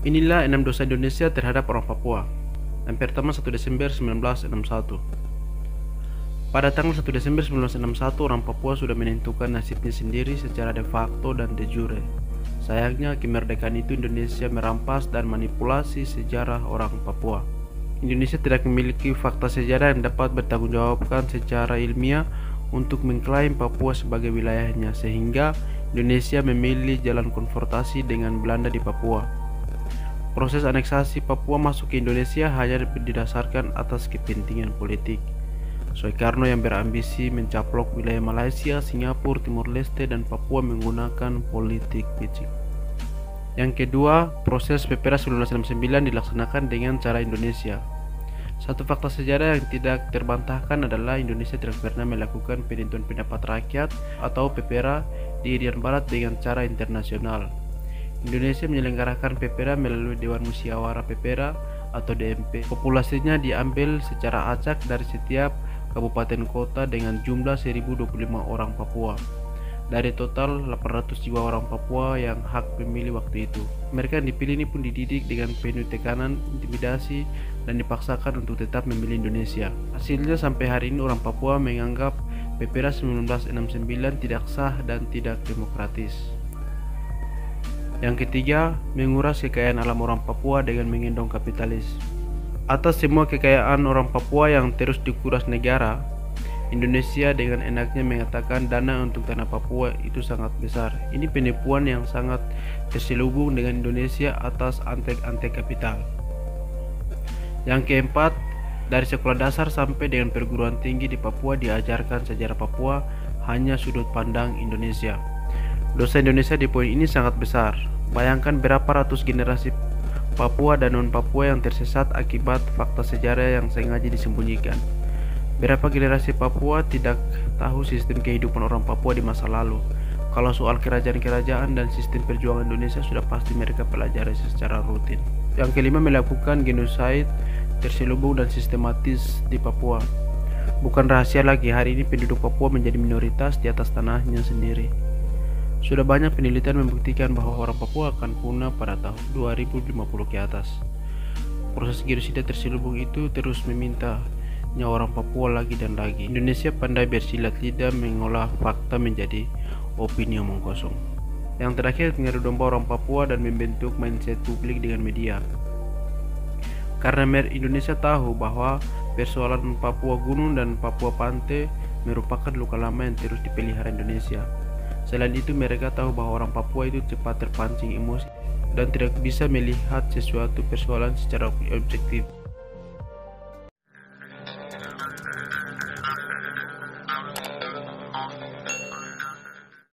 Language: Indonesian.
Inilah 6 dosa Indonesia terhadap orang Papua. Yang pertama, 1 Desember 1961. Pada tanggal 1 Desember 1961, orang Papua sudah menentukan nasibnya sendiri secara de facto dan de jure. Sayangnya, kemerdekaan itu Indonesia merampas dan manipulasi sejarah orang Papua. Indonesia tidak memiliki fakta sejarah yang dapat bertanggungjawabkan secara ilmiah untuk mengklaim Papua sebagai wilayahnya, sehingga Indonesia memilih jalan konfrontasi dengan Belanda di Papua. Proses aneksasi Papua masuk ke Indonesia hanya didasarkan atas kepentingan politik. Soekarno yang berambisi mencaplok wilayah Malaysia, Singapura, Timor Leste, dan Papua menggunakan politik picik. Yang kedua, proses PPRA 1969 dilaksanakan dengan cara Indonesia. Satu fakta sejarah yang tidak terbantahkan adalah Indonesia tidak pernah melakukan penentuan pendapat rakyat atau PPRA di Irian Barat dengan cara internasional. Indonesia menyelenggarakan PPRA melalui Dewan Musyawarah PPRA atau DMP. Populasinya diambil secara acak dari setiap kabupaten kota dengan jumlah 1025 orang Papua. Dari total 800 jiwa orang Papua yang hak memilih waktu itu. Mereka yang dipilih ini pun dididik dengan penuh tekanan, intimidasi, dan dipaksakan untuk tetap memilih Indonesia. Hasilnya sampai hari ini orang Papua menganggap PPRA 1969 tidak sah dan tidak demokratis. Yang ketiga, menguras kekayaan alam orang Papua dengan menggendong kapitalis. Atas semua kekayaan orang Papua yang terus dikuras negara, Indonesia dengan enaknya mengatakan dana untuk tanah Papua itu sangat besar. Ini penipuan yang sangat terselubung dengan Indonesia atas antek-antek kapital. Yang keempat, dari sekolah dasar sampai dengan perguruan tinggi di Papua diajarkan sejarah Papua hanya sudut pandang Indonesia. Dosa Indonesia di poin ini sangat besar. Bayangkan berapa ratus generasi Papua dan non-Papua yang tersesat akibat fakta sejarah yang sengaja disembunyikan. Berapa generasi Papua tidak tahu sistem kehidupan orang Papua di masa lalu. Kalau soal kerajaan-kerajaan dan sistem perjuangan Indonesia sudah pasti mereka pelajari secara rutin. Yang kelima, melakukan genosid terselubung dan sistematis di Papua. Bukan rahasia lagi, hari ini penduduk Papua menjadi minoritas di atas tanahnya sendiri. Sudah banyak penelitian membuktikan bahwa orang Papua akan punah pada tahun 2050 ke atas. Proses genosida terselubung itu terus meminta nyawa orang Papua lagi dan lagi. Indonesia pandai bersilat lidah mengolah fakta menjadi opini omong kosong. Yang terakhir, mengadu domba orang Papua dan membentuk mindset publik dengan media. Karena Indonesia tahu bahwa persoalan Papua Gunung dan Papua Pantai merupakan luka lama yang terus dipelihara Indonesia. Selain itu, mereka tahu bahwa orang Papua itu cepat terpancing emosi dan tidak bisa melihat sesuatu persoalan secara objektif.